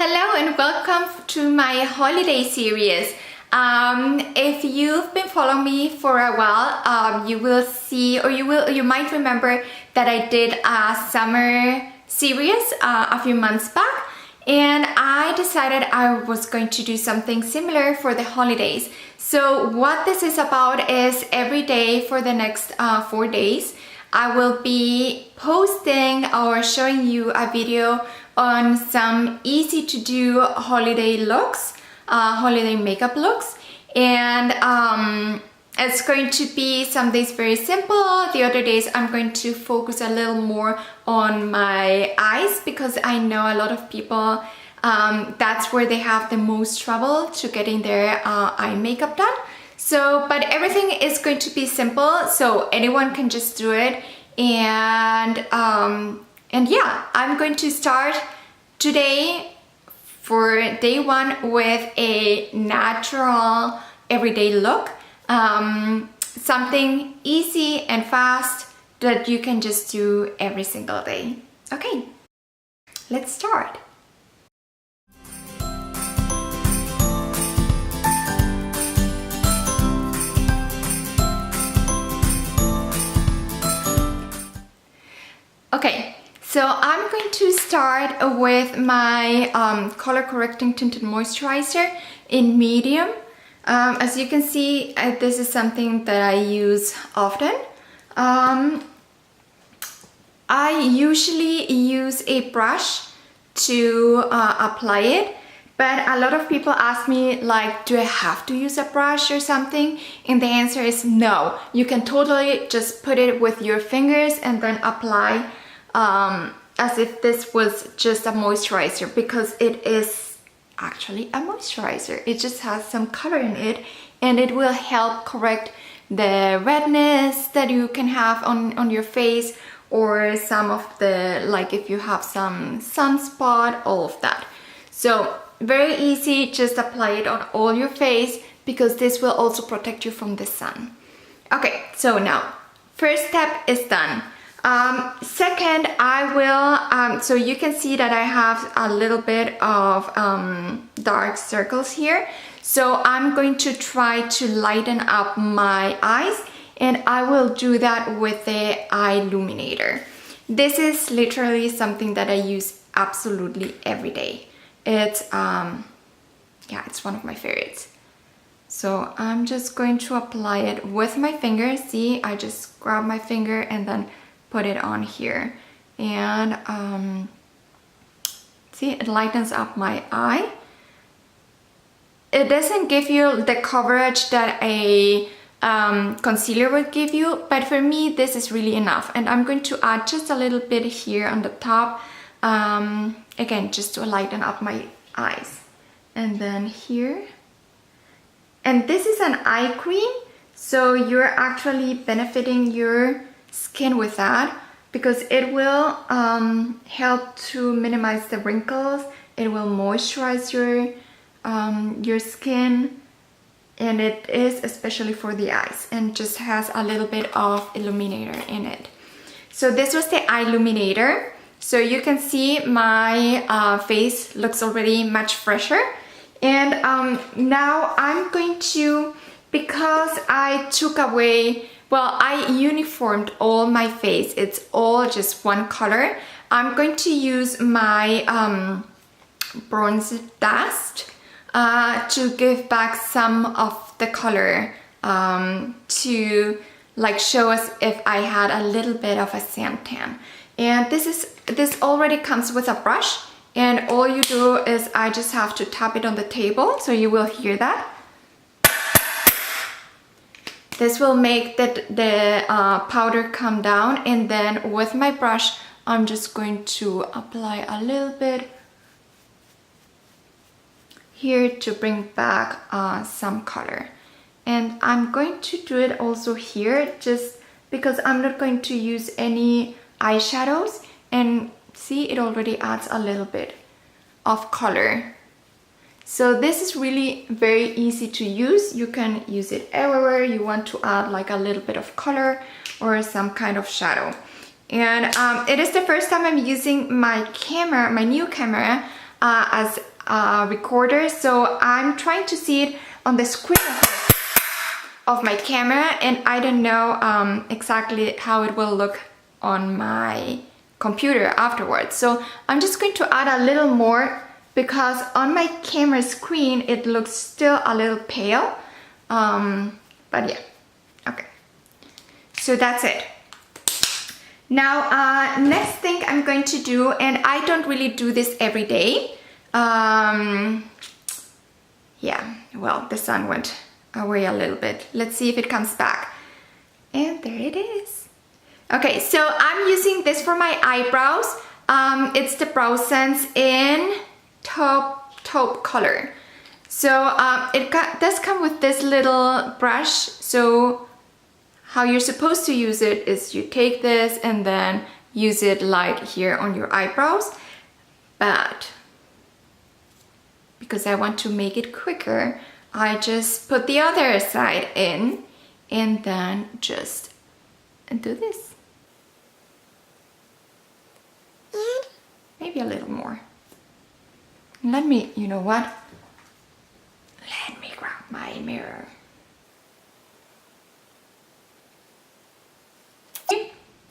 Hello and welcome to my holiday series. If you've been following me for a while, you will see, or you might remember that I did a summer series a few months back, and I decided I was going to do something similar for the holidays. So what this is about is every day for the next 4 days, I will be posting or showing you a video on some easy to do holiday looks, holiday makeup looks, and it's going to be some days very simple. The other days I'm going to focus a little more on my eyes, because I know a lot of people that's where they have the most trouble to getting their eye makeup done. So, but everything is going to be simple, so anyone can just do it. And yeah, I'm going to start today for day one with a natural everyday look. Something easy and fast that you can just do every single day. Okay, let's start. Okay, so I'm going to start with my color correcting tinted moisturizer in medium. As you can see, this is something that I use often. I usually use a brush to apply it, but a lot of people ask me, like, do I have to use a brush or something? And the answer is no. You can totally just put it with your fingers and then apply as if this was just a moisturizer, because it is actually a moisturizer. It just has some color in it, and it will help correct the redness that you can have on your face, or some of the, like if you have some sunspot, all of that. So very easy, just apply it on all your face, because this will also protect you from the sun. Okay, so now first step is done. Second, I will, so you can see that I have a little bit of dark circles here. So I'm going to try to lighten up my eyes, and I will do that with the eye illuminator. This is literally something that I use absolutely every day. It's, yeah, it's one of my favorites. So I'm just going to apply it with my finger. See, I just grab my finger and then put it on here, and see, it lightens up my eye. It doesn't give you the coverage that a concealer would give you, but for me this is really enough. And I'm going to add just a little bit here on the top, again, just to lighten up my eyes. And then here, and this is an eye cream, so you're actually benefiting your skin with that, because it will help to minimize the wrinkles. It will moisturize your skin, and it is especially for the eyes, and just has a little bit of illuminator in it. So this was the eye illuminator. So you can see my face looks already much fresher. And now I'm going to, because I took away, well, I uniformed all my face. It's all just one color. I'm going to use my bronze dust to give back some of the color, to like show us if I had a little bit of a sand tan. And this already comes with a brush, and all you do is I just have to tap it on the table, so you will hear that. This will make the powder come down, and then with my brush, I'm just going to apply a little bit here to bring back some color. And I'm going to do it also here, just because I'm not going to use any eyeshadows, and see, it already adds a little bit of color. So this is really very easy to use. You can use it everywhere you want to add like a little bit of color or some kind of shadow. And it is the first time I'm using my camera, my new camera. as a recorder, so I'm trying to see it on the screen of my camera, and I don't know exactly how it will look on my computer afterwards. So I'm just going to add a little more because on my camera screen it looks still a little pale. But yeah, okay. So that's it. Now, next thing I'm going to do, and I don't really do this every day. Yeah, well, the sun went away a little bit. Let's see if it comes back. And there it is. Okay, so I'm using this for my eyebrows. It's the Brow Sense in taupe color. So it does come with this little brush. So how you're supposed to use it is you take this and then use it like here on your eyebrows. But because I want to make it quicker, I just put the other side in and then just do this. Maybe a little more. Let me, you know what? Let me grab my mirror.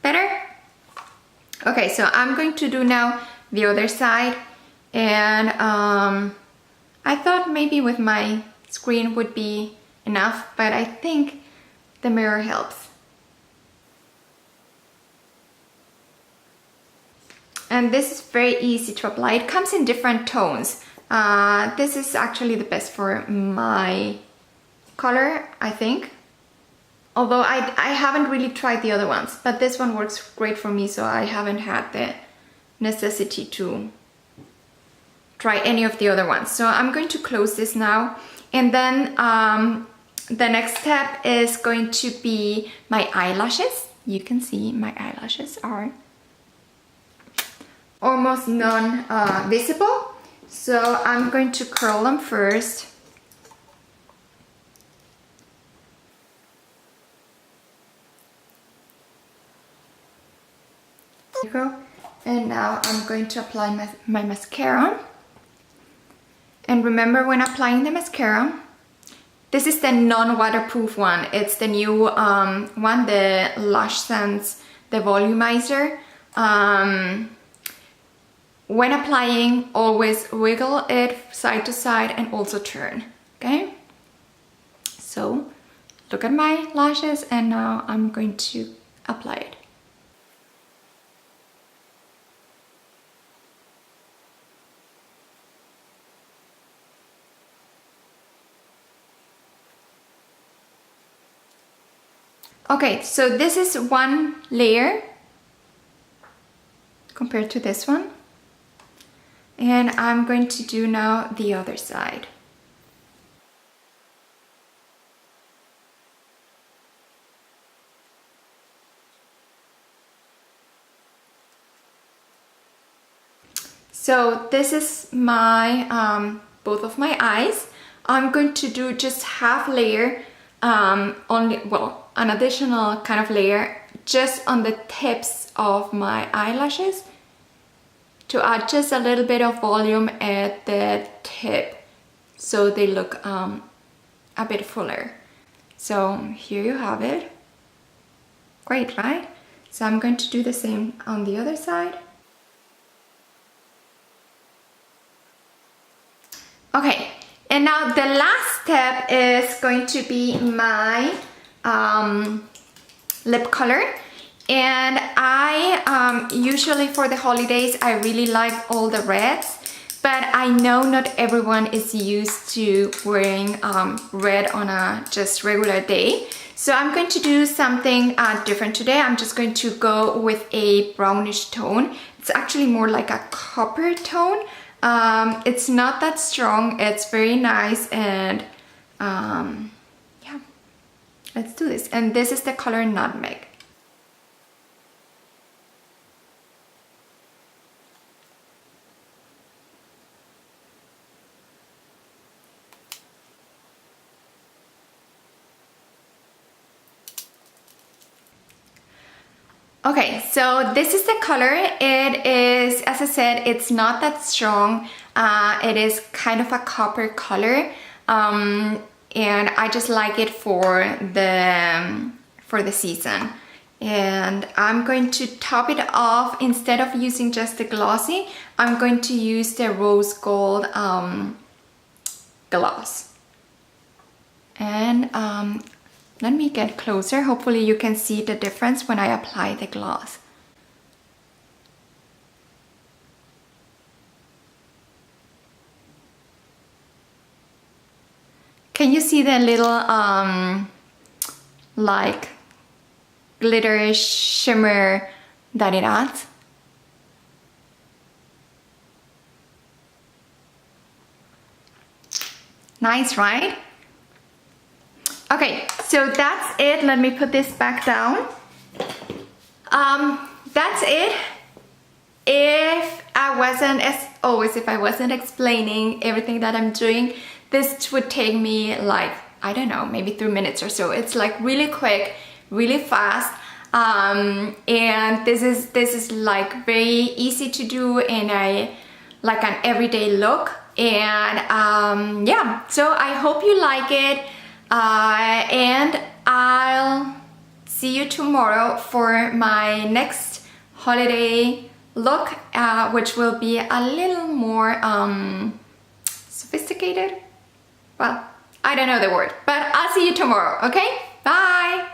Better? Okay, so I'm going to do now the other side, and I thought maybe with my screen would be enough, but I think the mirror helps. And this is very easy to apply. It comes in different tones. This is actually the best for my color, I think. Although I haven't really tried the other ones, but this one works great for me, so I haven't had the necessity to try any of the other ones. So I'm going to close this now, and then the next step is going to be my eyelashes. You can see my eyelashes are almost non-visible. So I'm going to curl them first. There you go. And now I'm going to apply my mascara. And remember, when applying the mascara, this is the non-waterproof one. It's the new one, the Lash Sense, the volumizer. When applying, always wiggle it side to side and also turn, okay? So look at my lashes, and now I'm going to apply it. Okay, so this is one layer compared to this one. And I'm going to do now the other side. So this is my both of my eyes. I'm going to do just half layer, only, well, an additional kind of layer just on the tips of my eyelashes, to add just a little bit of volume at the tip so they look a bit fuller. So here you have it. Great, right? So I'm going to do the same on the other side. Okay, and now the last step is going to be my lip color. And I usually for the holidays I really like all the reds, but I know not everyone is used to wearing red on a just regular day. So I'm going to do something different today. I'm just going to go with a brownish tone. It's actually more like a copper tone. It's not that strong, it's very nice, and yeah, let's do this. And this is the color Nutmeg. Okay, so this is the color. It is, as I said, it's not that strong. It is kind of a copper color, and I just like it for the season. And I'm going to top it off. Instead of using just the glossy, I'm going to use the rose gold gloss. And let me get closer. Hopefully you can see the difference when I apply the gloss. Can you see the little like glitter shimmer that it adds? Nice, right? Okay, so that's it. Let me put this back down. That's it. If I wasn't, as always, if I wasn't explaining everything that I'm doing, this would take me like, I don't know, maybe 3 minutes or so. It's like really quick, really fast. And this is like very easy to do in like an everyday look. And yeah, so I hope you like it. And I'll see you tomorrow for my next holiday look, which will be a little more sophisticated. Well, I don't know the word, but I'll see you tomorrow, okay? Bye!